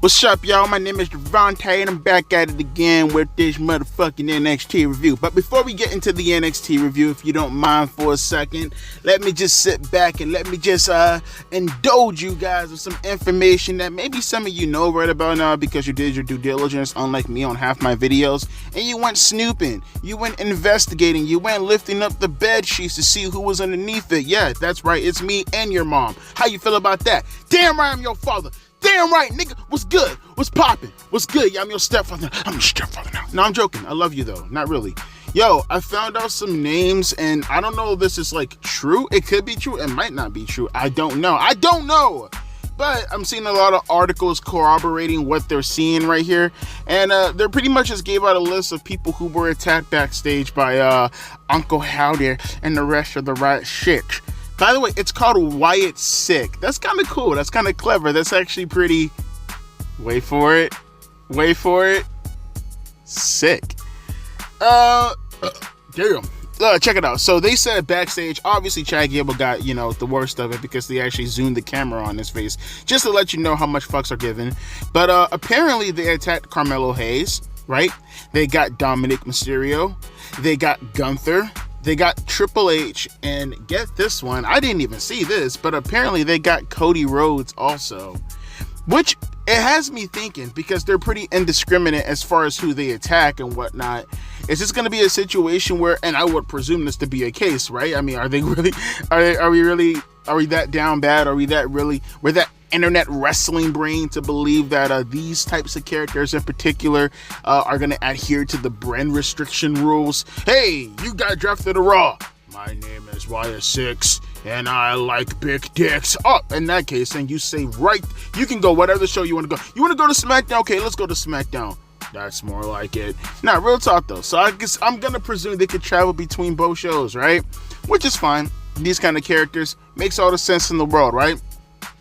What's up, y'all? My name is Devontae, and I'm back at it again with this motherfucking NXT review. But before we get into the NXT review, if you don't mind for a second, let me just sit back and let me just indulge you guys with some information that maybe some of you know right about now because you did your due diligence, unlike me on half my videos, and you went snooping, you went investigating, you went lifting up the bed sheets to see who was underneath it. Yeah, that's right, it's me and your mom. How you feel about that? Damn right I'm your father. Damn right, nigga. What's good? What's poppin'? What's good? Yeah, I'm your stepfather. I'm your stepfather now. No, I'm joking. I love you, though. Not really. Yo, I found out some names, and I don't know if this is, like, true. It could be true. It might not be true. I don't know. But I'm seeing a lot of articles corroborating what they're seeing right here. And they pretty much just gave out a list of people who were attacked backstage by Uncle Howdy and the rest of the right shit. By the way, it's called Wyatt Sick. That's kind of cool. That's kind of clever. That's actually pretty... Wait for it. Sick. Damn. Check it out. So they said backstage, obviously Chad Gable got, the worst of it because they actually zoomed the camera on his face just to let you know how much fucks are given. But apparently they attacked Carmelo Hayes, right? They got Dominic Mysterio. They got Gunther. They got Triple H, and get this one, I didn't even see this, but apparently they got Cody Rhodes also, which it has me thinking because they're pretty indiscriminate as far as who they attack and whatnot. Is this going to be a situation where, and I would presume this to be a case, right? I mean, are we that down bad? We're that internet wrestling brain to believe that these types of characters in particular are going to adhere to the brand restriction rules? Hey, you got drafted to Raw. My name is Wyatt Six, and I like big dicks. Oh, in that case, then you say right, you can go whatever show you want to go. You want to go to SmackDown? Okay, let's go to SmackDown. That's more like it. Now, real talk though. So I guess I'm going to presume they could travel between both shows, right? Which is fine. These kind of characters makes all the sense in the world, right?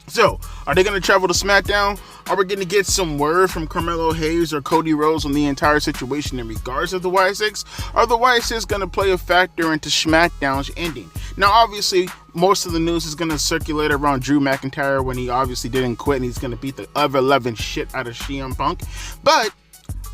So, are they going to travel to SmackDown? Are we going to get some word from Carmelo Hayes or Cody Rhodes on the entire situation in regards to the Wyatt Six? Are the Wyatt Six going to play a factor into SmackDown's ending? Now, obviously, most of the news is going to circulate around Drew McIntyre when he obviously didn't quit and he's going to beat the ever-loving shit out of CM Punk. But,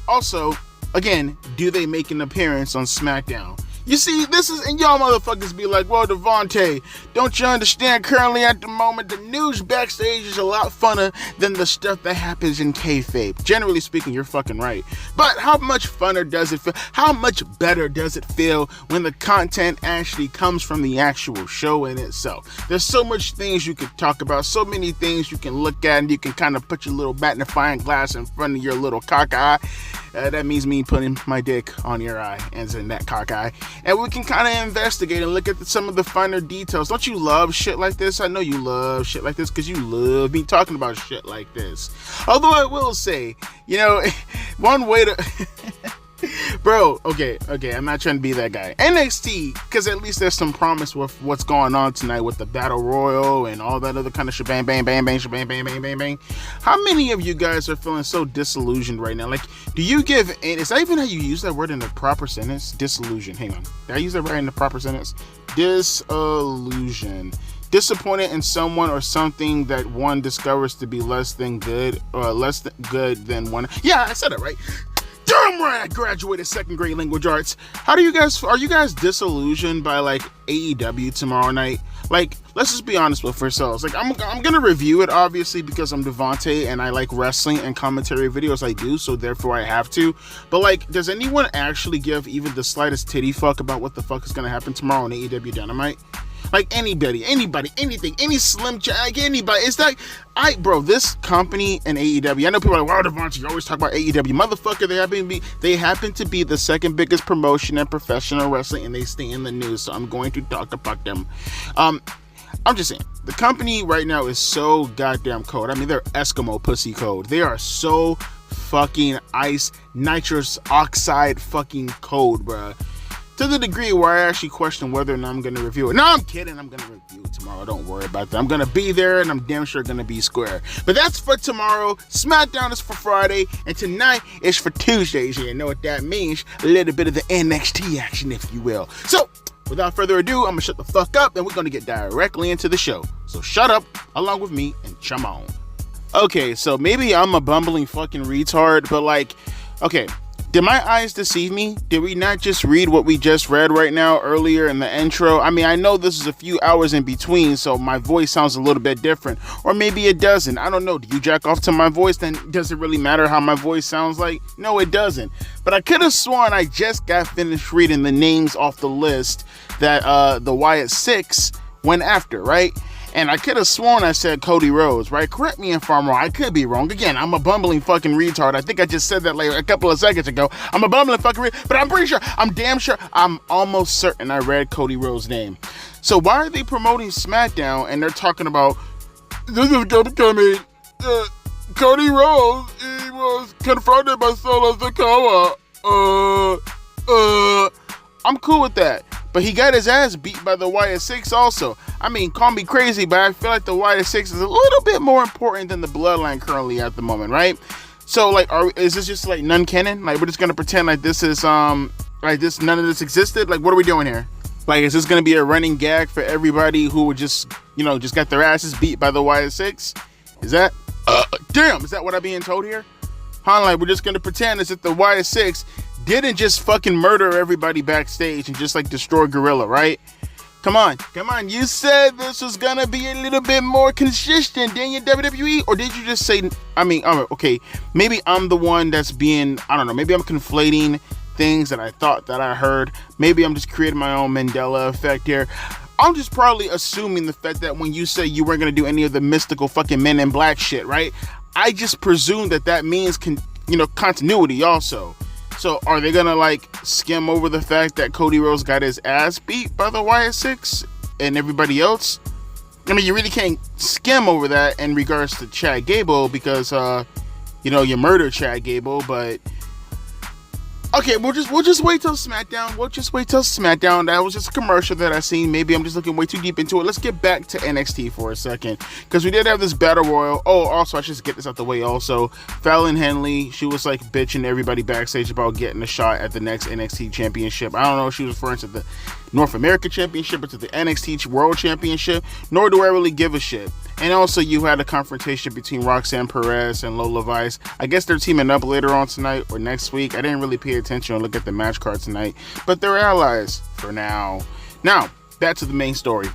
also, again, do they make an appearance on SmackDown? You see, this is, and y'all motherfuckers be like, well, Devontae, don't you understand? Currently at the moment, the news backstage is a lot funner than the stuff that happens in kayfabe. Generally speaking, you're fucking right. But how much funner does it feel? How much better does it feel when the content actually comes from the actual show in itself? There's so much things you could talk about, so many things you can look at, and you can kind of put your little magnifying glass in front of your little cock eye. That means me putting my dick on your eye, as in that cock eye. And we can kind of investigate and look at some of the finer details. Don't you love shit like this? I know you love shit like this because you love me talking about shit like this. Although I will say, one way to... Bro, okay, I'm not trying to be that guy. NXT, because at least there's some promise with what's going on tonight with the Battle Royal and all that other kind of shebang, bang, bang, bang, shebang, bang, bang, bang, bang. How many of you guys are feeling so disillusioned right now? Like, do you give, is that even how you use that word in the proper sentence? Disillusion, hang on. Did I use that right in the proper sentence? Disillusion. Disappointed in someone or something that one discovers to be less than good or less good than one. Yeah, I said it right. Damn right, I graduated second grade language arts. Are you guys disillusioned by like AEW tomorrow night? Like, let's just be honest with ourselves. Like, I'm gonna review it obviously because I'm Devontae and I like wrestling and commentary videos. I do, so therefore I have to. But like, does anyone actually give even the slightest titty fuck about what the fuck is gonna happen tomorrow on AEW Dynamite? Like anybody, anything, any slim like anybody. It's like, bro, this company and AEW, I know people are like, wow, Devontae, you always talk about AEW. Motherfucker, they happen to be the second biggest promotion in professional wrestling and they stay in the news, so I'm going to talk about them. I'm just saying, the company right now is so goddamn cold. I mean, they're Eskimo pussy cold. They are so fucking ice, nitrous oxide fucking cold, bruh. To the degree where I actually question whether or not I'm going to review it. No, I'm kidding. I'm going to review it tomorrow. Don't worry about that. I'm going to be there, and I'm damn sure going to be square. But that's for tomorrow. SmackDown is for Friday, and tonight is for Tuesdays. You know what that means. A little bit of the NXT action, if you will. So, without further ado, I'm going to shut the fuck up, and we're going to get directly into the show. So shut up, along with me, and chum on. Okay, so maybe I'm a bumbling fucking retard, but like, okay, did my eyes deceive me? Did we not just read what we just read right now earlier in the intro? I mean, I know this is a few hours in between, so my voice sounds a little bit different. Or maybe it doesn't. I don't know. Do you jack off to my voice? Then does it really matter how my voice sounds like? No, it doesn't. But I could have sworn I just got finished reading the names off the list that the Wyatt 6 went after, right? And I could have sworn I said Cody Rhodes, right? Correct me if I'm wrong. I could be wrong. Again, I'm a bumbling fucking retard. I think I just said that like a couple of seconds ago. I'm a bumbling fucking retard, but I'm pretty sure, I'm damn sure, I'm almost certain I read Cody Rhodes' name. So why are they promoting SmackDown and they're talking about, this is gonna come Cody Rhodes, he was confronted by Solo Sikoa. I'm cool with that. But he got his ass beat by the Wyatt 6 also. I mean, call me crazy, but I feel like the Wyatt 6 is a little bit more important than the Bloodline currently at the moment, right? So, like, is this just, like, non-canon? Like, we're just gonna pretend like this is, like, this, none of this existed? Like, what are we doing here? Like, is this gonna be a running gag for everybody who would just, you know, just got their asses beat by the Wyatt 6? Is that, damn, is that what I'm being told here? Huh, like, we're just gonna pretend as if the Wyatt 6 didn't just fucking murder everybody backstage and just like destroy Gorilla, right? Come on. You said this was gonna be a little bit more consistent than your WWE, or did you just say? I mean, okay, maybe I'm the one that's being, I don't know. Maybe I'm conflating things that I thought that I heard. Maybe I'm just creating my own Mandela effect here. I'm just probably assuming the fact that when you say you weren't gonna do any of the mystical fucking Men in Black shit, right? I just presume that means continuity also. So are they gonna like skim over the fact that Cody Rhodes got his ass beat by the Wyatt 6 and everybody else? I mean, you really can't skim over that in regards to Chad Gable because you murdered Chad Gable, but okay, we'll just wait till SmackDown. That was just a commercial that I seen. Maybe I'm just looking way too deep into it. Let's get back to NXT for a second, because we did have this battle royal. Oh, also, I should just get this out the way also. Fallon Henley, she was like bitching to everybody backstage about getting a shot at the next NXT championship. I don't know if she was referring to the North America Championship or to the NXT World Championship, nor do I really give a shit. And also, you had a confrontation between Roxanne Perez and Lola Vice. I guess they're teaming up later on tonight or next week. I didn't really pay attention or look at the match card tonight, but they're allies for now. Now, back to the main story.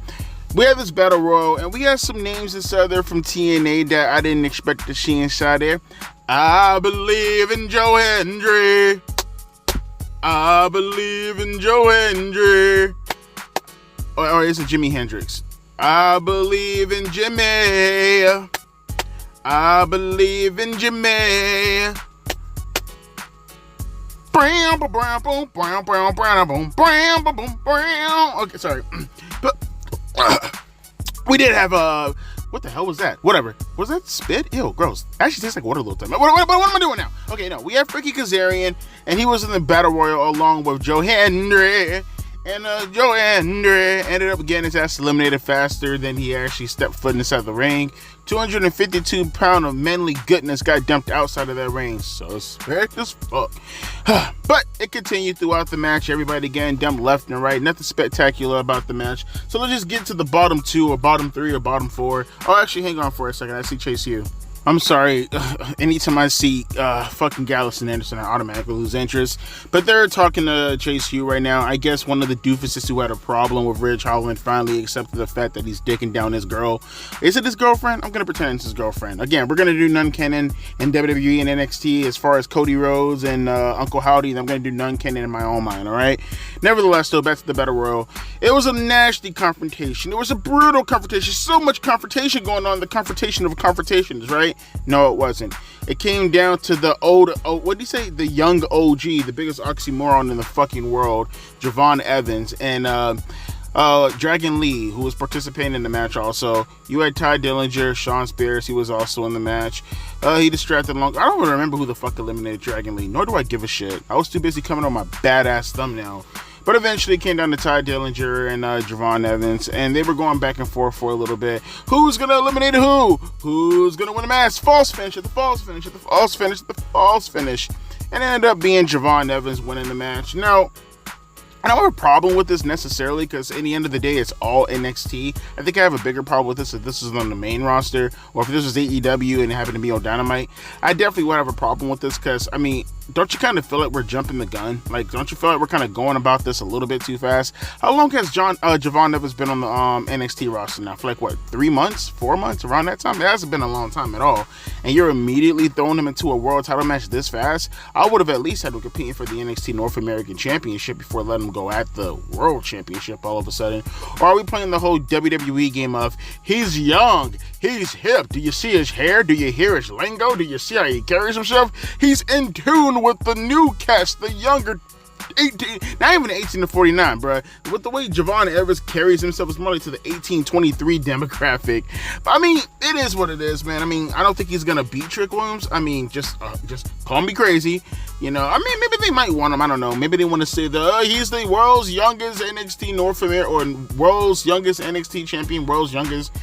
We had this battle royal, and we had some names inside there from TNA that I didn't expect to see inside there. I believe in Joe Hendry. I believe in Joe Hendry. Or is it Jimi Hendrix? I believe in Jimmy. I believe in Jimmy. Okay, sorry. But we did have what the hell was that? Whatever. Was that spit? Ew, gross. Actually tastes like water a little time. What am I doing now? Okay, no. We have Ricky Kazarian, and he was in the Battle Royal along with Joe Hendry. And Joe Hendry ended up getting his ass eliminated faster than he actually stepped foot inside the ring. 252 pounds of manly goodness got dumped outside of that ring. Suspect as fuck. But it continued throughout the match. Everybody getting dumped left and right. Nothing spectacular about the match. So let's just get to the bottom 2 or bottom 3 or bottom 4. Oh, actually, hang on for a second. I see Chase U. I'm sorry, anytime I see fucking Gallus and Anderson, I automatically lose interest. But they're talking to Chase Hugh right now. I guess one of the doofuses who had a problem with Ridge Holland finally accepted the fact that he's dicking down his girl. Is it his girlfriend? I'm going to pretend it's his girlfriend. Again, we're going to do non-canon in WWE and NXT as far as Cody Rhodes and Uncle Howdy. I'm going to do non-canon in my own mind, all right? Nevertheless, though, back to the Battle Royal. It was a nasty confrontation. It was a brutal confrontation. So much confrontation going on. The confrontation of confrontations, right? No, it wasn't. It came down to the what did he say? The young OG, the biggest oxymoron in the fucking world, Javon Evans, and Dragon Lee, who was participating in the match also. You had Ty Dillinger, Sean Spears, he was also in the match. He distracted along. I don't even remember who the fuck eliminated Dragon Lee, nor do I give a shit. I was too busy coming on my badass thumbnail. But eventually it came down to Ty Dillinger and Javon Evans, and they were going back and forth for a little bit. Who's going to eliminate who? Who's going to win the match? False finish at the false finish at the false finish at the false finish. And it ended up being Javon Evans winning the match. Now, I don't have a problem with this necessarily because in the end of the day, it's all NXT. I think I have a bigger problem with this if this is on the main roster or if this was AEW and it happened to be on Dynamite. I definitely would have a problem with this because, I mean, don't you kind of feel like we're jumping the gun? Like, don't you feel like we're kind of going about this a little bit too fast? How long has Javon Evans been on the NXT roster now? For like, what, 3 months, 4 months, around that time? It hasn't been a long time at all. And you're immediately throwing him into a world title match this fast? I would have at least had him competing for the NXT North American Championship before letting him go at the World Championship all of a sudden. Or are we playing the whole WWE game of, he's young, he's hip, do you see his hair, do you hear his lingo, do you see how he carries himself? He's in tune with the new cast, the younger 18, not even 18 to 49, bro. With the way Javon Evans carries himself, it's more like to the 18-23 demographic. But I mean, it is what it is, man. I mean, I don't think he's gonna beat Trick Williams. I mean, just call me crazy, you know. I mean, maybe they might want him. I don't know. Maybe they want to say he's the world's youngest NXT North America or world's youngest NXT champion, world's youngest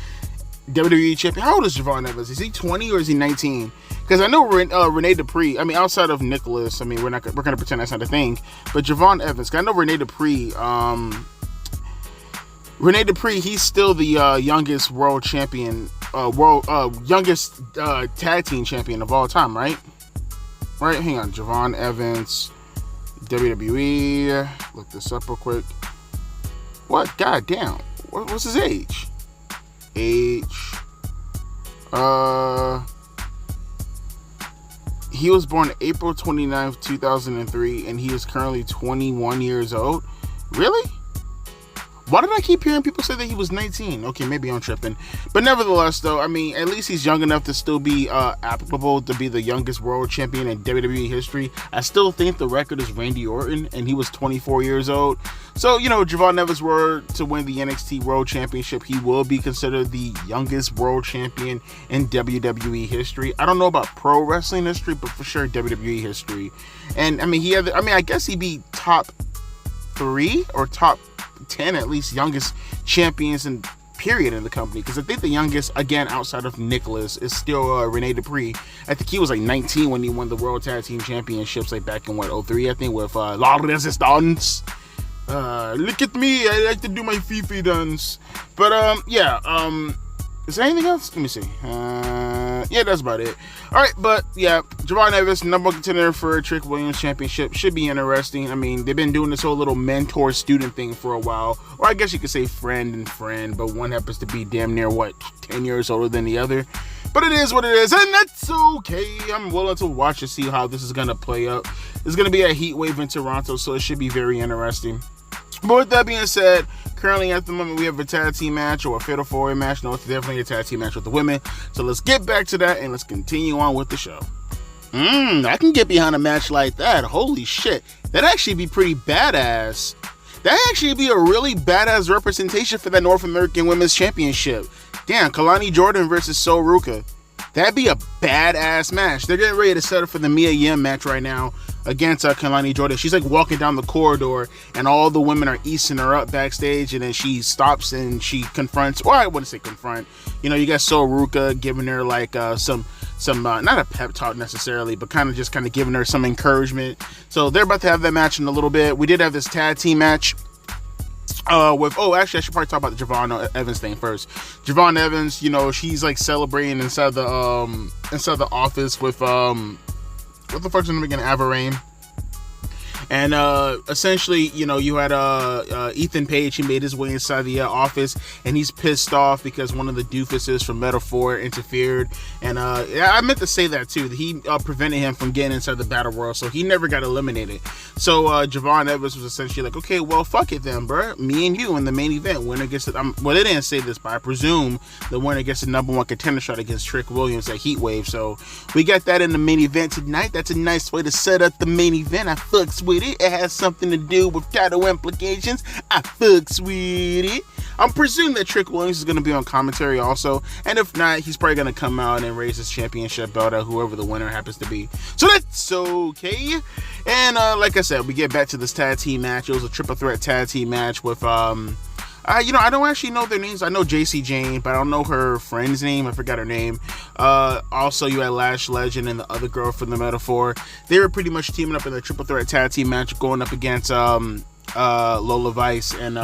WWE champion. How old is Javon Evans? Is he 20 or is he 19? Because I know Renee Dupree, I mean, outside of Nicholas, I mean, we're going to pretend that's not a thing, but Javon Evans, I know Renee Dupree, he's still the youngest world champion, youngest tag team champion of all time, right? Right, hang on, Javon Evans, WWE, look this up real quick. What? God damn. What's his age? He was born April 29th, 2003, and he is currently 21 years old. Really? Why did I keep hearing people say that he was 19? Okay, maybe I'm tripping. But nevertheless, though, I mean, at least he's young enough to still be applicable to be the youngest world champion in WWE history. I still think the record is Randy Orton, and he was 24 years old. So, you know, Javon Evans were to win the NXT World Championship, he will be considered the youngest world champion in WWE history. I don't know about pro wrestling history, but for sure WWE history. And, I mean, I guess he'd be top 3 or top 10 at least youngest champions in period in the company, because I think the youngest, again, outside of Nicholas, is still Rene Dupree. I think he was like 19 when he won the World Tag Team Championships, like back in 03, I think, with La Resistance. Look at me, I like to do my Fifi dance. But is there anything else? Let me see. Yeah, that's about it. Alright, but yeah, Javon Evans, number one contender for Trick Williams Championship, should be interesting. I mean, they've been doing this whole little mentor-student thing for a while. Or I guess you could say friend and friend, but one happens to be damn near, 10 years older than the other. But it is what it is, and that's okay. I'm willing to watch and see how this is going to play out. It's going to be a heat wave in Toronto, so it should be very interesting. But with that being said, currently at the moment we have a tag team match or a fatal four-way match. No, it's definitely a tag team match with the women. So let's get back to that and let's continue on with the show. I can get behind a match like that. Holy shit. That'd actually be pretty badass. That'd actually be a really badass representation for that North American Women's Championship. Damn, Kelani Jordan versus Sol Ruka. That'd be a badass match. They're getting ready to set up for the Mia Yim match right now against Kelani Jordan. She's like walking down the corridor and all the women are easing her up backstage, and then she stops and she confronts, or I wouldn't say confront, you know, you got Sol Ruka giving her like some not a pep talk necessarily, but kind of giving her some encouragement. So they're about to have that match in a little bit. We did have this tag team match actually I should probably talk about the Javon Evans thing first. Javon Evans, you know, she's like celebrating inside the office with what the fuck's her name again? Avarain. And essentially, you know, you had Ethan Page. He made his way inside the office, and he's pissed off because one of the doofuses from Metaphor interfered. And I meant to say that too. He prevented him from getting inside the Battle Royal, so he never got eliminated. So Javon Evans was essentially like, okay, well, fuck it then, bro. Me and you in the main event. Winner gets it. Well, they didn't say this, but I presume the winner gets the number one contender shot against Trick Williams at Heat Wave. So we got that in the main event tonight. That's a nice way to set up the main event. I fucks with it. It has something to do with title implications. I fucks with it. I'm presuming that Trick Williams is going to be on commentary also, and if not, he's probably going to come out and raise his championship belt at whoever the winner happens to be. So that's okay. And like I said, we get back to this tag team match. It was a triple threat tag team match with I don't actually know their names. I know JC Jane, but I don't know her friend's name. I forgot her name. Also, you had Lash Legend and the other girl from the Metaphor. They were pretty much teaming up in the triple threat tag team match, going up against Lola Vice and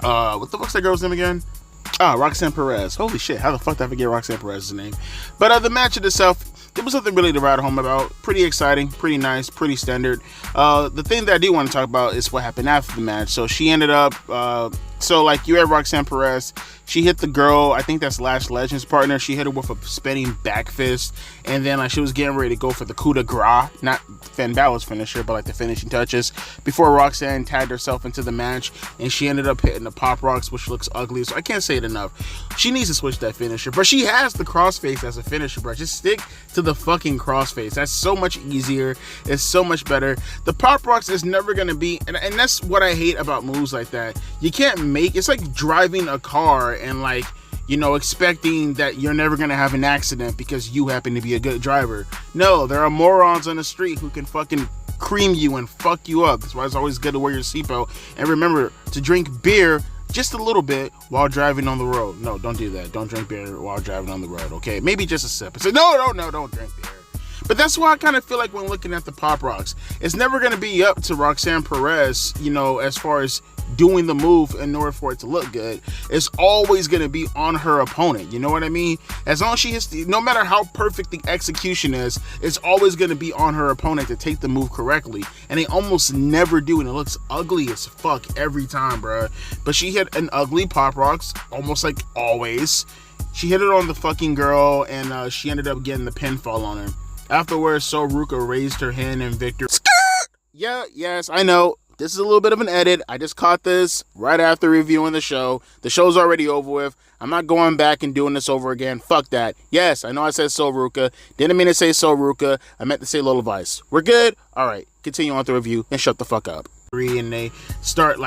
what the fuck's that girl's name again? Roxanne Perez. Holy shit, how the fuck did I forget Roxanne Perez's name? But the match in itself, there was nothing really to write home about. Pretty exciting, pretty nice, pretty standard. The thing that I do want to talk about is what happened after the match. So she ended up, you had Roxanne Perez. She hit the girl, I think that's Lash Legend's partner. She hit her with a spinning back fist. And then she was getting ready to go for the coup de grace. Not Finn Balor's finisher, but the finishing touches. Before Roxanne tagged herself into the match. And she ended up hitting the Pop Rocks, which looks ugly. So I can't say it enough. She needs to switch that finisher. But she has the crossface as a finisher, bro. Just stick to the fucking crossface. That's so much easier. It's so much better. The Pop Rocks is never going to be... And that's what I hate about moves like that. You can't make... It's like driving a car and expecting that you're never going to have an accident because you happen to be a good driver. No, there are morons on the street who can fucking cream you and fuck you up. That's why it's always good to wear your seatbelt. And remember to drink beer just a little bit while driving on the road. No, don't do that. Don't drink beer while driving on the road, okay? Maybe just a sip. So no, don't drink beer. But that's why I kind of feel like when looking at the Pop Rocks, it's never going to be up to Roxanne Perez, as far as doing the move in order for it to look good. It's always going to be on her opponent. You know what I mean? As long as she hits, no matter how perfect the execution is, it's always going to be on her opponent to take the move correctly. And they almost never do, and it looks ugly as fuck every time, bro. But she hit an ugly Pop Rocks, almost like always. She hit it on the fucking girl, and she ended up getting the pinfall on her. Afterwards, So Ruka raised her hand in victory. Yes, I know. This is a little bit of an edit. I just caught this right after reviewing the show. The show's already over with. I'm not going back and doing this over again. Fuck that. Yes, I know I said So Ruka. Didn't mean to say So Ruka. I meant to say Lola Vice. We're good? All right. Continue on with the review and shut the fuck up. And they start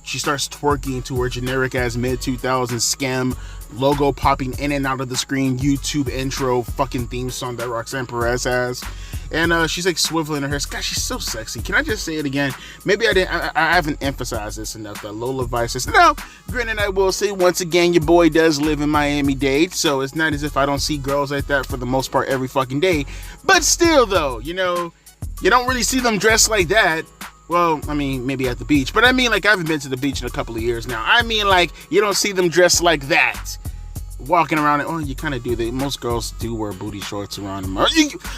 she starts twerking to her generic ass mid-2000s scam logo popping in and out of the screen YouTube intro fucking theme song that Roxanne Perez has. And she's swiveling her hair. God, she's so sexy. Can I just say it again? Maybe I haven't emphasized this enough, that Lola Vice is... Now, granted, I will say once again, your boy does live in Miami-Dade, so it's not as if I don't see girls like that for the most part every fucking day. But still, though, you don't really see them dressed like that. Well, I mean, maybe at the beach. But I mean, I haven't been to the beach in a couple of years now. I mean, you don't see them dressed like that. Walking around, you kind of do. Most girls do wear booty shorts around them.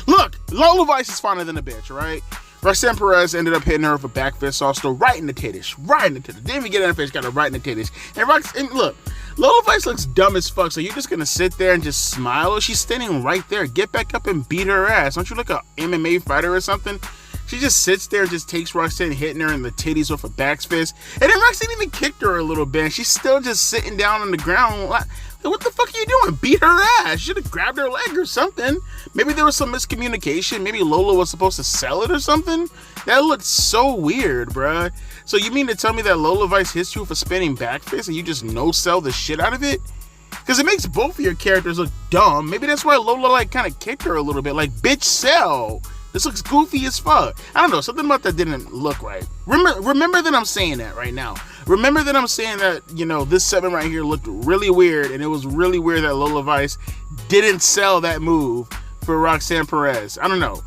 Look, Lola Vice is finer than a bitch, right? Roxanne Perez ended up hitting her with a back fist also right in the titties. Didn't even get in her face, got her right in the titties. And look, Lola Vice looks dumb as fuck, so you're just going to sit there and just smile? Oh, she's standing right there. Get back up and beat her ass. Don't you look a MMA fighter or something? She just sits there, just takes Roxanne, hitting her in the titties with a back fist. And then Roxanne even kicked her a little bit. And she's still just sitting down on the ground. What the fuck are you doing? Beat her ass. You should have grabbed her leg or something. Maybe there was some miscommunication. Maybe Lola was supposed to sell it or something. That looked so weird, bruh. So you mean to tell me that Lola Vice hits you with a spinning back fist and you just no-sell the shit out of it? Because it makes both of your characters look dumb. Maybe that's why Lola kind of kicked her a little bit. Bitch, sell. This looks goofy as fuck. I don't know, something about that didn't look right. Remember that I'm saying that right now. Remember that I'm saying that, this segment right here looked really weird, and it was really weird that Lola Vice didn't sell that move for Roxanne Perez. I don't know.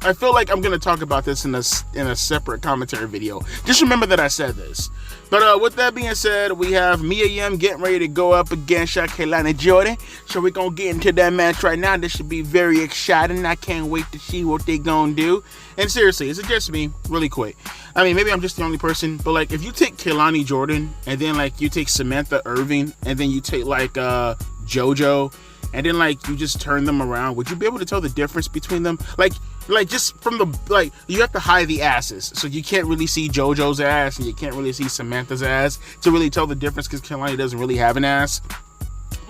I feel like I'm going to talk about this in a separate commentary video. Just remember that I said this. But with that being said, we have Mia Yim getting ready to go up against Kelani Jordan. So we're going to get into that match right now. This should be very exciting. I can't wait to see what they're going to do. And seriously, is it just me? Really quick. I mean, maybe I'm just the only person, but if you take Kelani Jordan and then you take Samantha Irvin and then you take JoJo and then you just turn them around, would you be able to tell the difference between them? Just from the, you have to hide the asses, so you can't really see JoJo's ass and you can't really see Samantha's ass to really tell the difference, because Kelani doesn't really have an ass.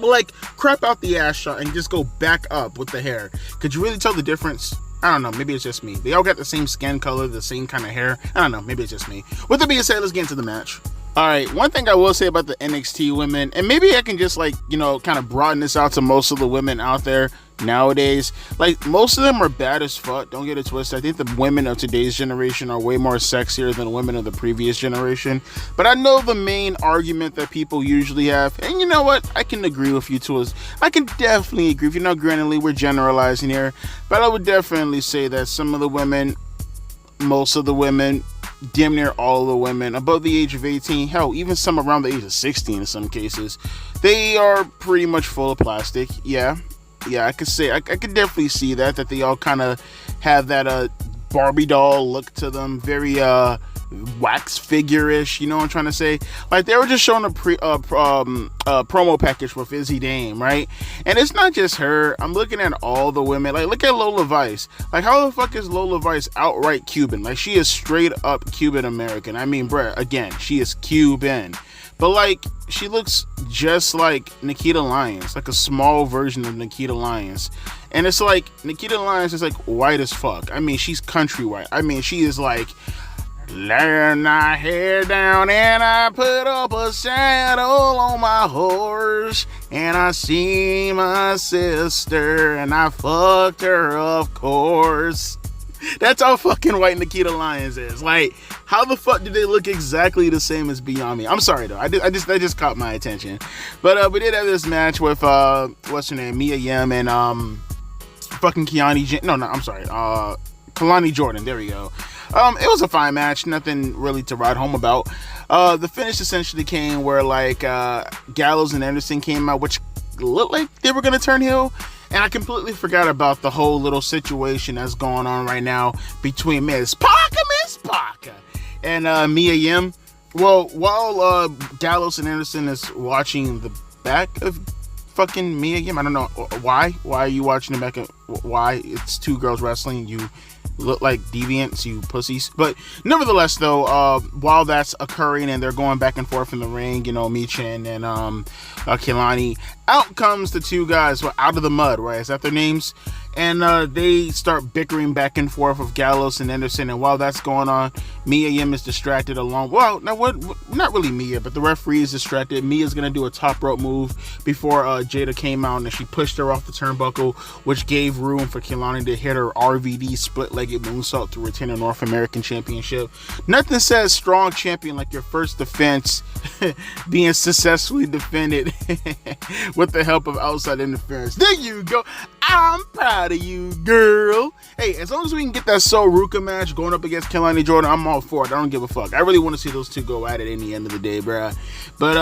But crop out the ass shot and just go back up with the hair. Could you really tell the difference? I don't know, maybe it's just me. They all got the same skin color, the same kind of hair. I don't know, maybe it's just me. With that being said, let's get into the match. Alright, one thing I will say about the NXT women, and maybe I can just kind of broaden this out to most of the women out there nowadays. Most of them are bad as fuck, don't get it twisted. I think the women of today's generation are way more sexier than women of the previous generation. But I know the main argument that people usually have, and you know what, I can agree with you too. I can definitely agree with you. Granted, we're generalizing here, but I would definitely say that some of the women, most of the women, damn near all the women above the age of 18, hell, even some around the age of 16 in some cases, they are pretty much full of plastic. Yeah, I could say, I could definitely see that they all kind of have that Barbie doll look to them, very wax figure-ish, you know what I'm trying to say? Like, they were just showing a promo package with Izzy Dame, right? And it's not just her. I'm looking at all the women. Like, look at Lola Vice. Like, how the fuck is Lola Vice outright Cuban? Like, she is straight up Cuban American. I mean, bruh, again, she is Cuban. But, like, she looks just like Nikita Lyons, like a small version of Nikita Lyons. And it's like, Nikita Lyons is like white as fuck. I mean, she's country white. I mean, she is like, lay my hair down and I put up a saddle on my horse and I see my sister and I fucked her, of course. That's how fucking white Nikita Lyons is. Like, how the fuck do they look exactly the same as Beyond Me? I'm sorry though, that just caught my attention. But we did have this match with what's her name, Mia Yim and fucking Kelani Jordan. There we go. It was a fine match, nothing really to write home about. The finish essentially came where like Gallows and Anderson came out, which looked like they were gonna turn heel, and I completely forgot about the whole little situation that's going on right now between Miss Parker, and Mia Yim. Well, while Gallows and Anderson is watching the back of fucking Mia Yim, I don't know why. Why are you watching the back of? Why? It's two girls wrestling. You look like deviants, you pussies. But nevertheless, though, while that's occurring and they're going back and forth in the ring, you know, Michin and Kelani, out comes the two guys out of the mud, right? Is that their names? And they start bickering back and forth with Gallows and Anderson. And while that's going on, Mia Yim is distracted along. Well, now not really Mia, but the referee is distracted. Mia's gonna do a top rope move before Jada came out and she pushed her off the turnbuckle, which gave room for Kelani to hit her RVD split-legged moonsault to retain her North American Championship. Nothing says strong champion like your first defense being successfully defended with the help of outside interference. There you go. I'm proud of you, girl. Hey, as long as we can get that Sol Ruka match going up against Kelani Jordan, I'm all for it. I don't give a fuck. I really want to see those two go at it in the end of the day, bruh. But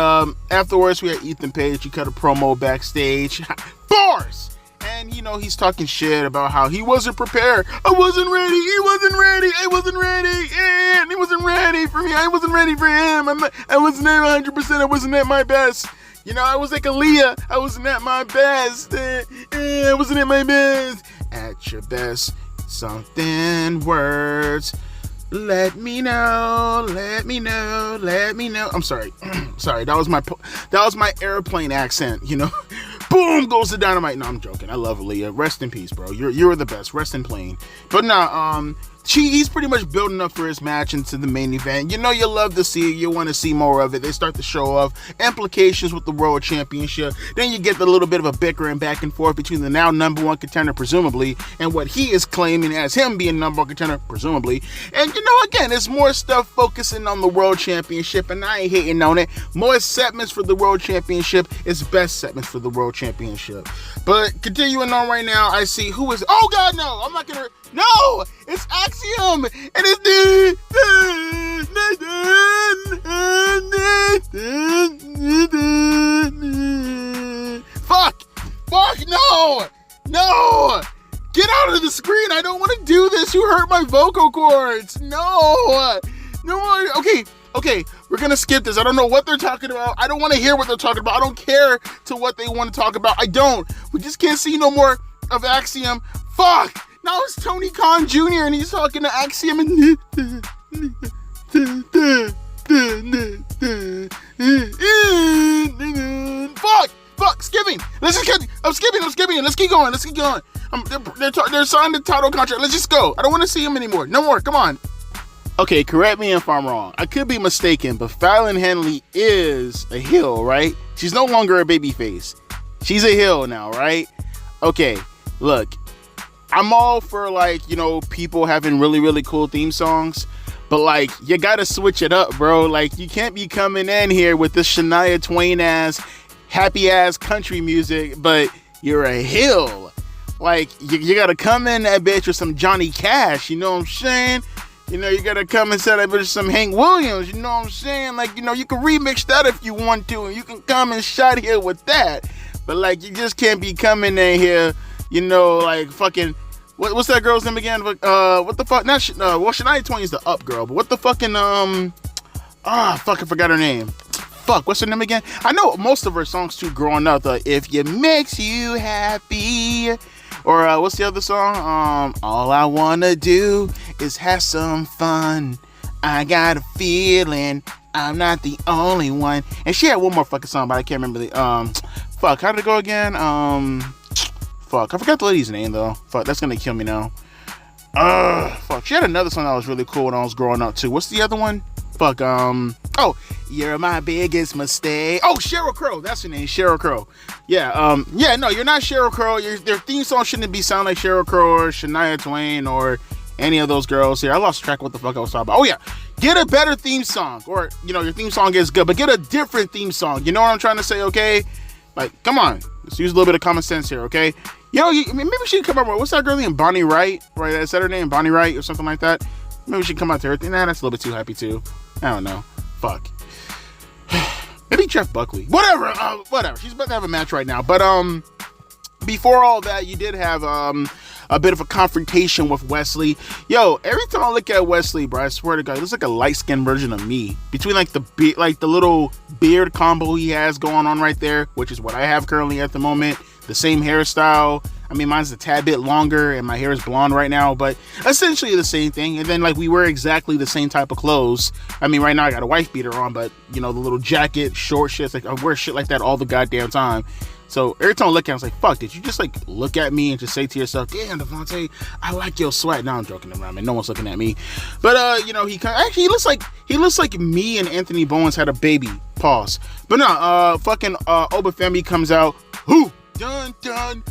afterwards, we had Ethan Page. He cut a promo backstage. Bars! And, you know, he's talking shit about how he wasn't prepared. I wasn't ready. He wasn't ready. I wasn't ready. And he wasn't ready for me. I wasn't ready for him. I wasn't at 100%. I wasn't at my best. You know, I was like Aaliyah. I wasn't at my best. I wasn't at my best. At your best. Something words. Let me know. Let me know. Let me know. I'm sorry. Sorry. That was my airplane accent, you know. Boom goes the dynamite. No, I'm joking. I love Aaliyah. Rest in peace, bro. You're the best. Rest in plane. But nah, he's pretty much building up for his match into the main event. You know, you love to see it. You want to see more of it. They start to show off implications with the World Championship. Then you get the little bit of a bickering back and forth between the now number one contender, presumably, and what he is claiming as him being number one contender, presumably. And, you know, again, it's more stuff focusing on the World Championship, and I ain't hating on it. More segments for the World Championship is best segments for the World Championship. But continuing on right now, I see who is... Oh, God, no! I'm not gonna... No! It's Axiom! And it's... Fuck! Fuck, no! No! Get out of the screen! I don't want to do this! You hurt my vocal cords! No! No more... Okay, we're gonna skip this. I don't know what they're talking about. I don't want to hear what they're talking about. I don't care to what they want to talk about. I don't. We just can't see no more of Axiom. Fuck! Now it's Tony Khan Jr. and he's talking to Axiom and... Fuck! Skipping! I'm skipping. Let's keep going. They're signing the title contract. Let's just go. I don't want to see him anymore. No more. Come on. Okay, correct me if I'm wrong. I could be mistaken, but Fallon Henley is a heel, right? She's no longer a babyface. She's a heel now, right? Okay, look. I'm all for, like, you know, people having really, really cool theme songs. But, like, you gotta switch it up, bro. Like, you can't be coming in here with this Shania Twain-ass, happy-ass country music, but you're a heel. Like, you gotta come in that bitch with some Johnny Cash, you know what I'm saying? You know, you gotta come and set up with some Hank Williams, you know what I'm saying? Like, you know, you can remix that if you want to, and you can come and shot here with that. But, like, you just can't be coming in here, you know, like, fucking, what's that girl's name again? What the fuck? Not, well, Shania Twain is the up girl, but what the fucking, I forgot her name. Fuck, what's her name again? I know most of her songs, too, growing up, If You Makes You Happy, or, what's the other song? All I Wanna Do Is Have Some Fun. I got a feeling I'm not the only one. And she had one more fucking song, but I can't remember the, fuck, how did it go again? Fuck, I forgot the lady's name, though. Fuck, that's gonna kill me now. Fuck, she had another song that was really cool when I was growing up, too. What's the other one? Fuck, oh, you're my biggest mistake. Oh, Sheryl Crow, that's her name, Sheryl Crow. Yeah, yeah, no, you're not Sheryl Crow. Their theme song shouldn't be sound like Sheryl Crow or Shania Twain or any of those girls here. I lost track of what the fuck I was talking about. Oh, yeah, get a better theme song, or, you know, your theme song is good, but get a different theme song. You know what I'm trying to say, okay? Like, come on, let's use a little bit of common sense here, okay? You know, maybe she should come up with, what's that girl name? Bonnie Wright, right? Is that her name? Bonnie Wright or something like that? Maybe she should come out to her. Nah, that's a little bit too happy, too. I don't know. Fuck. Maybe Jeff Buckley. Whatever. Whatever. She's about to have a match right now. But, before all that, you did have, a bit of a confrontation with Wesley. Yo, every time I look at Wesley, bro, I swear to God, he looks like a light-skinned version of me. Between, like, the little beard combo he has going on right there, which is what I have currently at the moment. The same hairstyle. I mean, mine's a tad bit longer, and my hair is blonde right now, but essentially the same thing. And then, like, we wear exactly the same type of clothes. I mean, right now I got a wife beater on, but, you know, the little jacket, short shit, like, I wear shit like that all the goddamn time. So every time I look at him, I was like, fuck, did you just, like, look at me and just say to yourself, damn, Devontae, I like your sweat. No, I'm joking around, man. No one's looking at me. But, you know, he looks like me and Anthony Bowens had a baby. Pause. But no, fucking, Oba Femi comes out. Who? Dun, dun.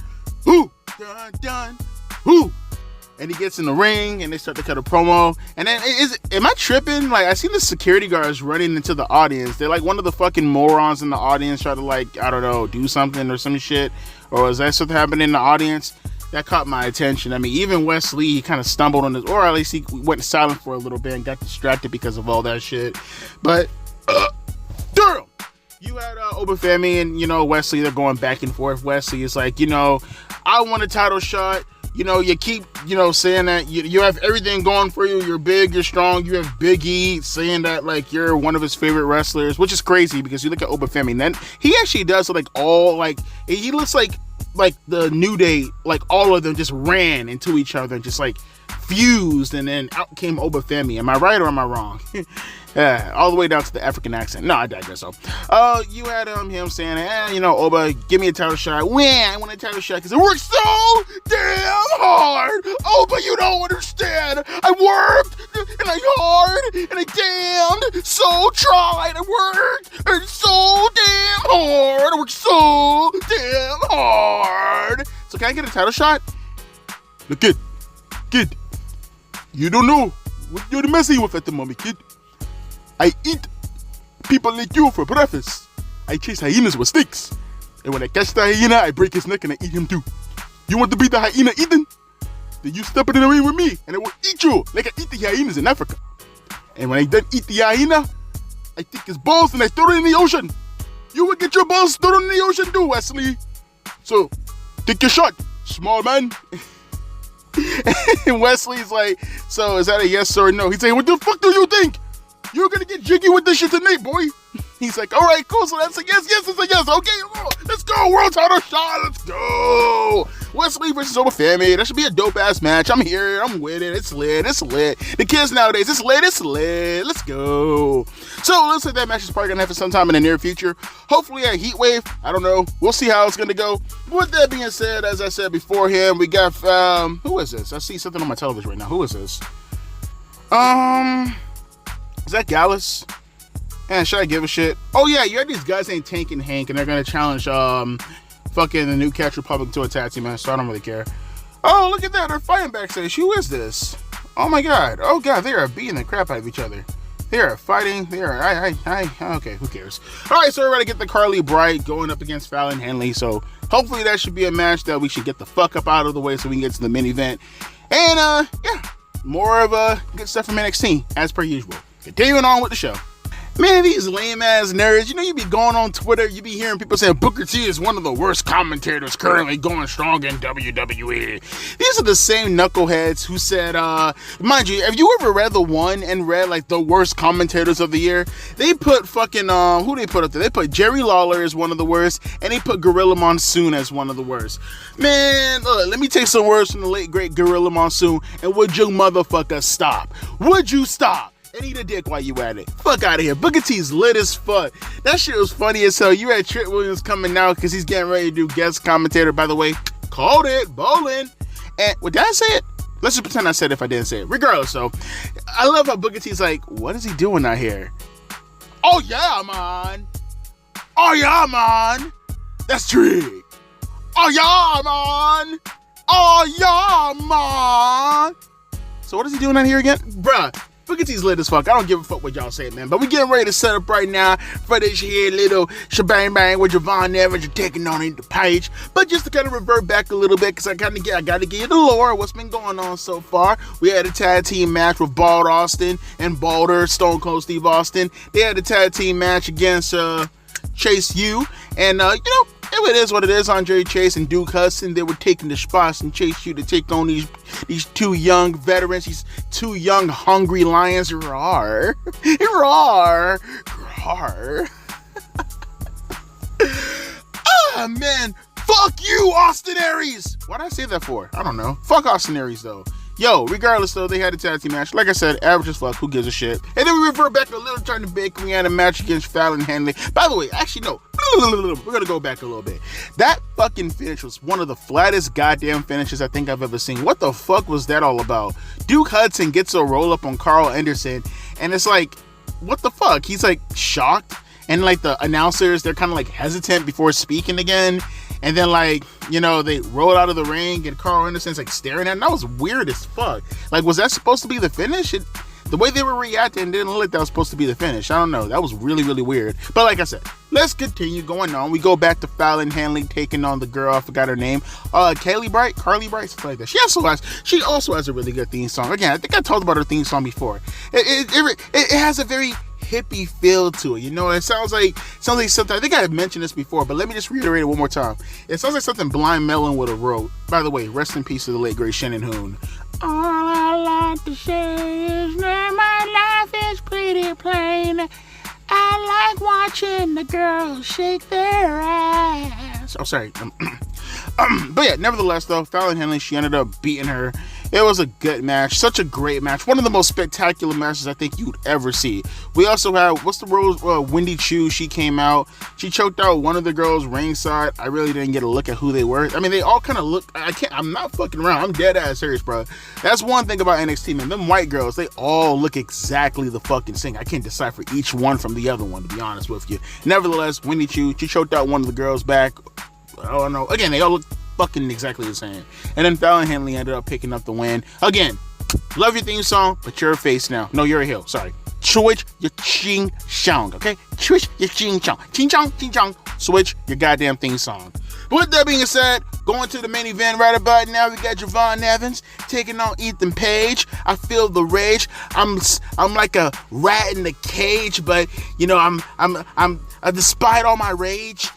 Who? Dun, dun. Who? And he gets in the ring, and they start to cut a promo. And then, am I tripping? Like, I see the security guards running into the audience. They're like one of the fucking morons in the audience try to, like, I don't know, do something or some shit. Or was that something happening in the audience? That caught my attention. I mean, even Wesley, he kind of stumbled on this, or at least he went silent for a little bit and got distracted because of all that shit. But, damn! You had Oba Femi and, you know, Wesley, they're going back and forth. Wesley is like, you know, I want a title shot. You know, you keep, you know, saying that you have everything going for you. You're big, you're strong. You have Big E saying that, like, you're one of his favorite wrestlers, which is crazy because you look at Oba Femi, and then he actually does, like, all, like, he looks like the New Day, like, all of them just ran into each other and just, like, fused, and then out came Oba Femi. Am I right or am I wrong? Yeah, all the way down to the African accent. No, I digress. So, you had him saying, you know, Oba, give me a title shot. I want a title shot because it works so damn hard. Oba, you don't understand. I worked and I hard and I damned so tried. I worked and so damn hard. I worked so damn hard. So can I get a title shot? Look, kid, you don't know what you're messing with at the moment, kid. I eat people like you for breakfast. I chase hyenas with sticks. And when I catch the hyena, I break his neck and I eat him too. You want to be the hyena eaten? Then you step in the ring with me and I will eat you like I eat the hyenas in Africa. And when I then eat the hyena, I take his balls and I throw it in the ocean. You will get your balls thrown in the ocean too, Wesley. So, take your shot, small man. And Wesley's like, so is that a yes or no? He's saying, what the fuck do you think? You're gonna get jiggy with this shit tonight, boy. He's like, all right, cool. So that's a yes, it's a yes. Okay, let's go. World title shot. Let's go. Wesley versus Oba Femi. That should be a dope ass match. I'm here. I'm with it. It's lit. The kids nowadays, it's lit. Let's go. So it looks like that match is probably gonna happen sometime in the near future. Hopefully a heat wave. I don't know. We'll see how it's gonna go. With that being said, as I said before him, we got who is this? I see something on my television right now. Who is this? Is that Gallus? Man, should I give a shit? Oh yeah, you had these guys named Tank and Hank, and they're gonna challenge fucking the New Catch Republic to a tag team match, so I don't really care. Oh, look at that, they're fighting backstage. Who is this? Oh my god. Oh god, they are beating the crap out of each other. They are fighting. They are okay, who cares? Alright, so we're gonna get the Carly Bright going up against Fallon Henley. So hopefully that should be a match that we should get the fuck up out of the way so we can get to the main event. And yeah. more of good stuff from NXT, as per usual. Continuing on with the show. Man, these lame-ass nerds, you be going on Twitter, you be hearing people saying Booker T is one of the worst commentators currently going strong in WWE. These are the same knuckleheads who said, mind you, have you ever read The One and read, like, the worst commentators of the year? They put fucking, who they put up there? They put Jerry Lawler as one of the worst, and they put Gorilla Monsoon as one of the worst. Man, look, let me take some words from the late, great Gorilla Monsoon, and would you motherfucker stop? Would you stop? And eat a dick while you at it. Fuck out of here. Booker T's lit as fuck. That shit was funny as hell. You had Trent Williams coming out because he's getting ready to do guest commentator. By the way, called it. Bowling. And, did I say it? Let's just pretend I said it if I didn't say it. Regardless, though, I love how Booker T's like, what is he doing out here? Oh, yeah, man. Oh, yeah, man. That's trick. Oh, yeah, man. Oh, yeah, man. So what is he doing out here again? Bruh. Booker T's lit as fuck. I don't give a fuck what y'all say, man. But we getting ready to set up right now for this here little shebang bang with Javon Evans. You're taking on the page. But just to kind of revert back a little bit, because I got to give you the lore of what's been going on so far. We had a tag team match with Bald Austin and Balder, Stone Cold Steve Austin. They had a tag team match against Chase U. And, it is what it is. Andre Chase and Duke Hudson, they were taking the spots and Chase U to take on these two young veterans, these two young hungry lions. Roar. Roar. Roar. Ah, man. Fuck you, Austin Aries. Why did I say that for? I don't know. Fuck Austin Aries, though. Yo, regardless, though, they had a tag team match. Like I said, average as fuck. Who gives a shit? And then we revert back a little, trying to bake. We had a match against Fallon Henley. By the way, actually, no. We're going to go back a little bit. That fucking finish was one of the flattest goddamn finishes I think I've ever seen. What the fuck was that all about? Duke Hudson gets a roll up on Carl Anderson, and it's like, what the fuck? He's like shocked, and like the announcers, they're kind of like hesitant before speaking again. And then, like, they roll out of the ring and Carl Anderson's like staring at him. That was weird as fuck. Like, was that supposed to be the finish? The way they were reacting didn't look like that was supposed to be the finish. I don't know. That was really, really weird. But like I said, let's continue going on. We go back to Fallon Henley taking on the girl. I forgot her name. Carly Bright, something like that. She also has a really good theme song. Again, I think I talked about her theme song before. It has a very hippie feel to it. It sounds like something. I think I had mentioned this before, but let me just reiterate it one more time. It sounds like something Blind Melon would have wrote. By the way, rest in peace to the late great Shannon Hoon. All I like to say is that my life is pretty plain. I like watching the girls shake their ass. Oh, sorry. But yeah, nevertheless, though, Fallon Henley, she ended up beating her. It was a good match. Such a great match. One of the most spectacular matches I think you'd ever see. We also had, Wendy Chu. She came out. She choked out one of the girls ringside. I really didn't get a look at who they were. I mean, they all kind of look. I'm not fucking around. I'm dead ass serious, bro. That's one thing about NXT, man. Them white girls, they all look exactly the fucking same. I can't decipher each one from the other one, to be honest with you. Nevertheless, Wendy Chu, she choked out one of the girls back. I don't know. Again, they all look fucking exactly the same. And then Fallon Henley ended up picking up the win. Again, love your theme song, but you're a face now. No, you're a heel. Sorry. Switch your ching chong, okay? Switch your ching chong. Ching chong, ching chong. Switch your goddamn theme song. But with that being said, going to the main event right about now, we got Javon Evans taking on Ethan Page. I feel the rage. I'm like a rat in the cage, but despite all my rage,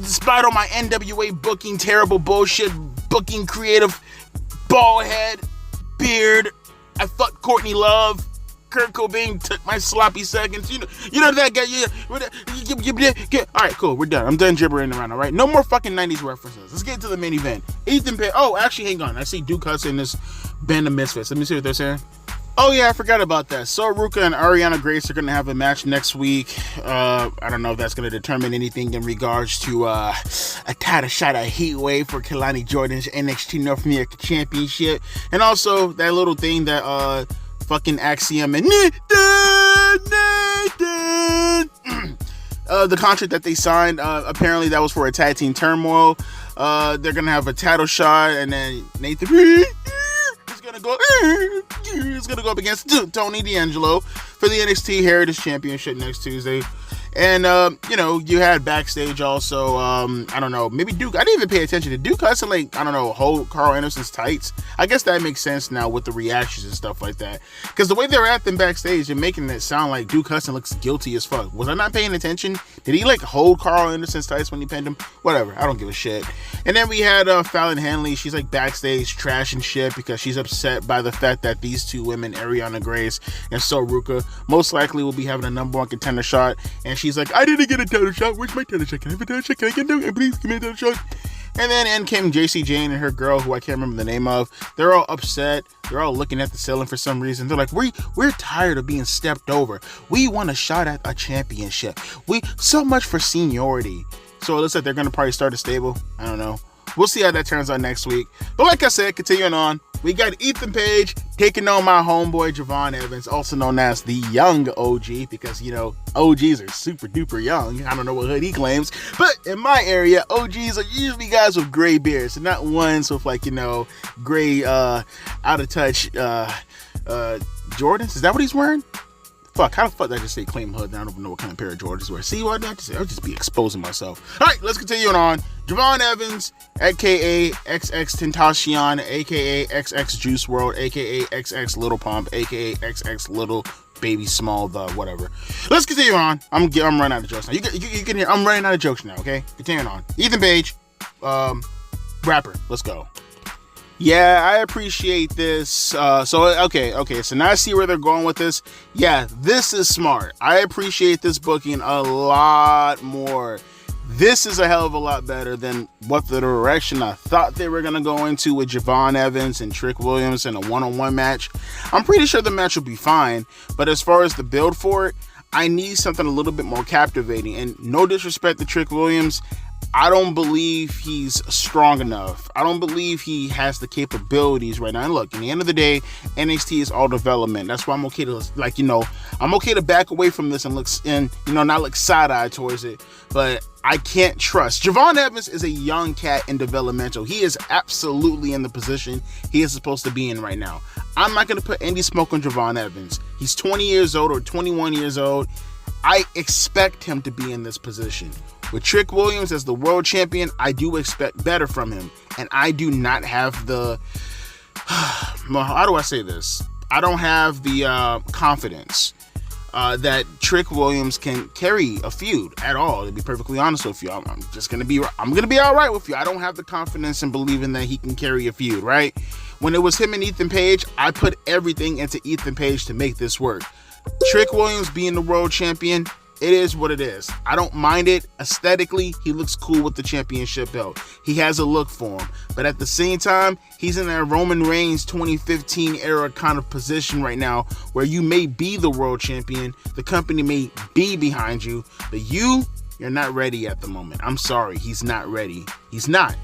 despite all my NWA booking, terrible bullshit, booking creative, bald head, beard, I fucked Courtney Love, Kurt Cobain took my sloppy seconds, that guy, alright, cool, we're done. I'm done gibbering around, alright? No more fucking 90s references. Let's get to the main event. Ethan Page, actually, hang on. I see Duke Hudson in this band of misfits. Let me see what they're saying. Oh yeah, I forgot about that. So Ruka and Ariana Grace are going to have a match next week. I don't know if that's going to determine anything in regards to a title shot at Heat Wave for Kelani Jordan's NXT North America Championship. And also that little thing that fucking Axiom and the contract that they signed, apparently that was for a tag team turmoil. They're going to have a title shot, and then Nathan is gonna go up against Tony D'Angelo for the NXT Heritage Championship next Tuesday. And, you had backstage also, I don't know, maybe Duke. I didn't even pay attention to Duke Hudson, hold Carl Anderson's tights. I guess that makes sense now with the reactions and stuff like that. Because the way they're acting backstage and making it sound like Duke Hudson looks guilty as fuck. Was I not paying attention? Did he, hold Carl Anderson's tights when he pinned him? Whatever. I don't give a shit. And then we had Fallon Henley. She's, backstage trashing shit because she's upset by the fact that these two women, Ariana Grace and Soruka, most likely will be having a number one contender shot. And she's like, I didn't get a title shot. Where's my title shot? Can I have a title shot? Can I get it? Please give me a title shot. And then in came JC Jane and her girl, who I can't remember the name of. They're all upset. They're all looking at the ceiling for some reason. They're like, we're tired of being stepped over. We want a shot at a championship. So much for seniority. So it looks like they're going to probably start a stable. I don't know. We'll see how that turns out next week. But like I said, continuing on, we got Ethan Page taking on my homeboy Javon Evans, also known as the young OG, because, OGs are super duper young. I don't know what hood he claims. But in my area, OGs are usually guys with gray beards, and not ones with, gray, out of touch, Jordans. Is that what he's wearing? Fuck, how the fuck did I just say claim hood? I don't even know what kind of pair of Jordans wear. See what I just say? I'll just be exposing myself. All right, let's continue on. Javon Evans, aka XX Tentacion, aka XX Juice World, aka XX Little Pump, aka XX Little Baby Small, the whatever. Let's continue on. I'm running out of jokes now. You can hear I'm running out of jokes now. Okay, continuing on. Ethan Page, rapper. Let's go. Yeah, I appreciate this. So now I see where they're going with this. Yeah, this is smart. I appreciate this booking a lot more. This is a hell of a lot better than what the direction I thought they were going to go into with Javon Evans and Trick Williams in a one-on-one match. I'm pretty sure the match will be fine, but as far as the build for it, I need something a little bit more captivating. And no disrespect to Trick Williams, I don't believe he's strong enough. I don't believe he has the capabilities right now. And look, in the end of the day, NXT is all development. That's why I'm okay to I'm okay to back away from this and not look side-eye towards it. But I can't trust. Javon Evans is a young cat in developmental. He is absolutely in the position he is supposed to be in right now. I'm not going to put any smoke on Javon Evans. He's 20 years old or 21 years old. I expect him to be in this position. With Trick Williams as the world champion, I do expect better from him. And I do not have the... how do I say this? I don't have the confidence that Trick Williams can carry a feud at all, to be perfectly honest with you. I'm going to be all right with you. I don't have the confidence in believing that he can carry a feud, right? When it was him and Ethan Page, I put everything into Ethan Page to make this work. Trick Williams being the world champion, it is what it is. I don't mind it. Aesthetically, he looks cool with the championship belt. He has a look for him. But at the same time, he's in that Roman Reigns 2015 era kind of position right now where you may be the world champion, the company may be behind you, but you're not ready at the moment. I'm sorry, he's not ready. He's not.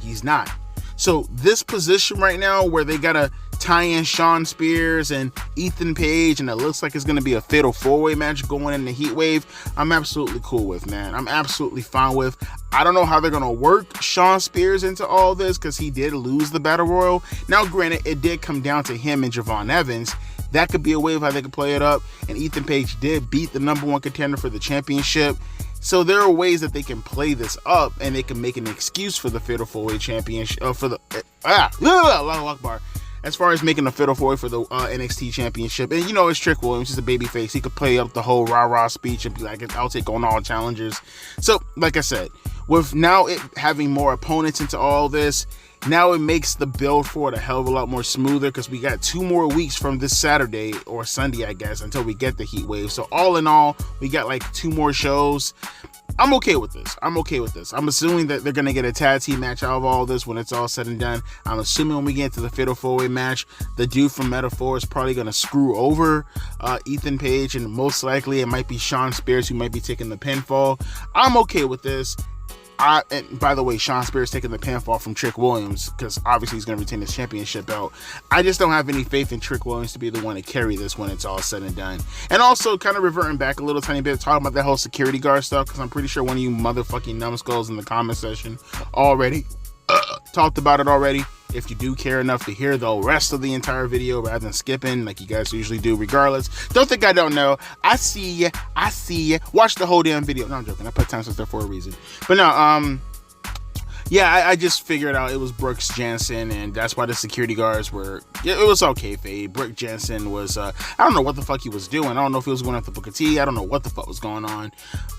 So this position right now where they gotta tie in Shawn Spears and Ethan Page, and it looks like it's gonna be a fatal four-way match going in the Heat Wave, I'm absolutely cool with, man. I'm absolutely fine with. I don't know how they're gonna work Shawn Spears into all this because he did lose the Battle Royal. Now, granted, it did come down to him and Javon Evans. That could be a way of how they could play it up. And Ethan Page did beat the number one contender for the championship. So there are ways that they can play this up and they can make an excuse for the Fatal 4-Way championship, as far as making a Fatal 4-Way for the NXT championship. And it's Trick Williams, he's a babyface. He could play up the whole rah-rah speech and be like, I'll take on all challengers. So, like I said, with now it having more opponents into all this, now it makes the build for it a hell of a lot more smoother because we got 2 more weeks from this Saturday or Sunday, I guess, until we get the Heat Wave. So all in all, we got 2 more shows. I'm okay with this. I'm assuming that they're going to get a tag team match out of all this when it's all said and done. I'm assuming when we get to the Fatal 4-Way match, the dude from Metaphor is probably going to screw over Ethan Page, and most likely it might be Shawn Spears who might be taking the pinfall. I'm okay with this. And by the way, Shawn Spears taking the pinfall from Trick Williams because obviously he's going to retain his championship belt. I just don't have any faith in Trick Williams to be the one to carry this when it's all said and done. And also kind of reverting back a little tiny bit, talking about that whole security guard stuff because I'm pretty sure one of you motherfucking numbskulls in the comment section already talked about it already. if you do care enough to hear the rest of the entire video rather than skipping like you guys usually do regardless. Don't think I don't know. I see ya. Watch the whole damn video. No, I'm joking. I put timestamps there for a reason. But no, yeah, I just figured out it was Brooks Jensen, and that's why the security guards were, it was okay, Fade. Brooks Jensen was, I don't know what the fuck he was doing. I don't know if he was going after Booker T. I don't know what the fuck was going on.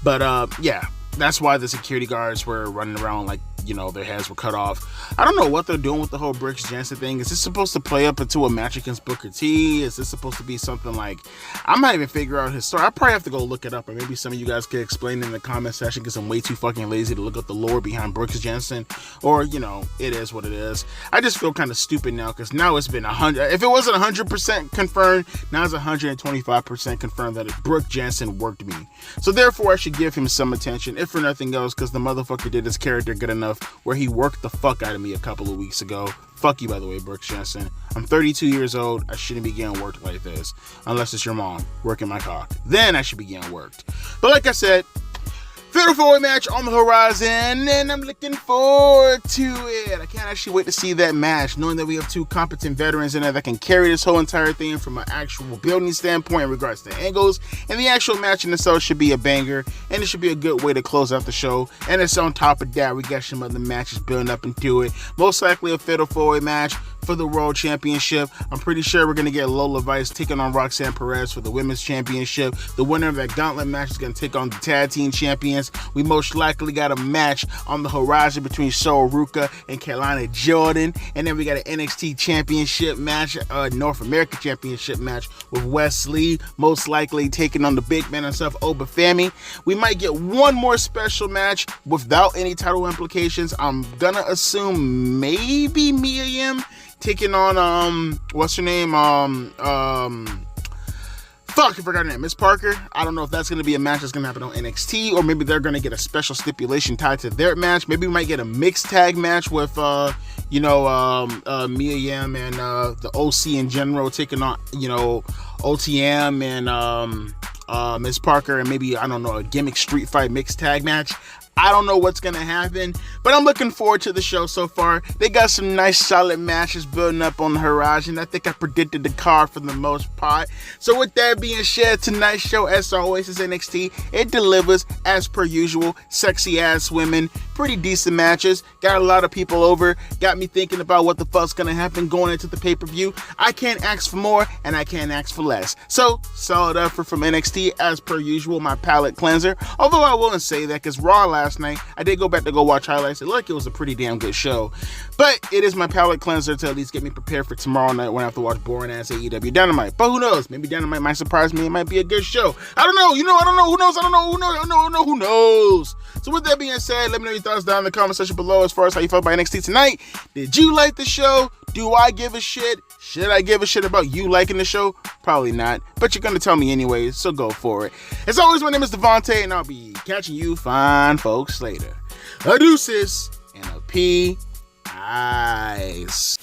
But, yeah, that's why the security guards were running around like, you know, their heads were cut off. I don't know what they're doing with the whole Brooks Jensen thing. Is this supposed to play up into a match against Booker T? Is this supposed to be something like, I might even figure out his story. I probably have to go look it up, or maybe some of you guys could explain in the comment section because I'm way too fucking lazy to look up the lore behind Brooks Jensen. Or, you know, it is what it is. I just feel kind of stupid now because now it's been 100. If it wasn't 100% confirmed, now it's 125% confirmed that Brooks Jensen worked me. So therefore, I should give him some attention, if for nothing else, because the motherfucker did his character good enough where he worked the fuck out of me a couple of weeks ago. Fuck you, by the way, Brooks Jensen. I'm 32 years old. I shouldn't be getting worked like this. Unless it's your mom working my cock. Then I should be getting worked. But like I said, fatal four-way match on the horizon, and I'm looking forward to it. I can't actually wait to see that match, knowing that we have two competent veterans in there that can carry this whole entire thing from an actual building standpoint in regards to angles, and the actual match in itself should be a banger, and it should be a good way to close out the show. And it's on top of that, we got some other matches building up into it, most likely a fatal four-way match for the World Championship. I'm pretty sure we're going to get Lola Vice taking on Roxanne Perez for the Women's Championship. The winner of that gauntlet match is going to take on the Tag Team Champions. We most likely got a match on the horizon between Sol Ruka and Kelani Jordan. And then we got an NXT Championship match, North America Championship match with Wesley, most likely taking on the big man himself, Oba Femi. We might get one more special match without any title implications. I'm going to assume maybe Mia Yim taking on, what's her name? Fuck, I forgot her name. Miss Parker. I don't know if that's going to be a match that's going to happen on NXT, or maybe they're going to get a special stipulation tied to their match. Maybe we might get a mixed tag match with, Mia Yim and the OC in general taking on, OTM and Miss Parker, and maybe, I don't know, a gimmick street fight mixed tag match. I don't know what's going to happen, but I'm looking forward to the show so far. They got some nice solid matches building up on the horizon. I think I predicted the card for the most part. So with that being said, tonight's show, as always, is NXT. It delivers as per usual. Sexy ass women, pretty decent matches. Got a lot of people over. Got me thinking about what the fuck's going to happen going into the pay-per-view. I can't ask for more, and I can't ask for less. So, solid effort from NXT as per usual, my palate cleanser. Although I wouldn't say that, because Raw last night, I did go back to go watch highlights. It looked like it was a pretty damn good show. But it is my palate cleanser to at least get me prepared for tomorrow night when I have to watch boring ass AEW Dynamite. But who knows? Maybe Dynamite might surprise me. It might be a good show. I don't know. I don't know. Who knows? Who knows? So with that being said, let me know your thoughts down in the comment section below as far as how you felt about NXT tonight. Did you like the show? Do I give a shit? Should I give a shit about you liking the show? Probably not, but you're going to tell me anyways, so go for it. As always, my name is Devontae, and I'll be catching you fine folks later. Adeuces and a P. Eyes.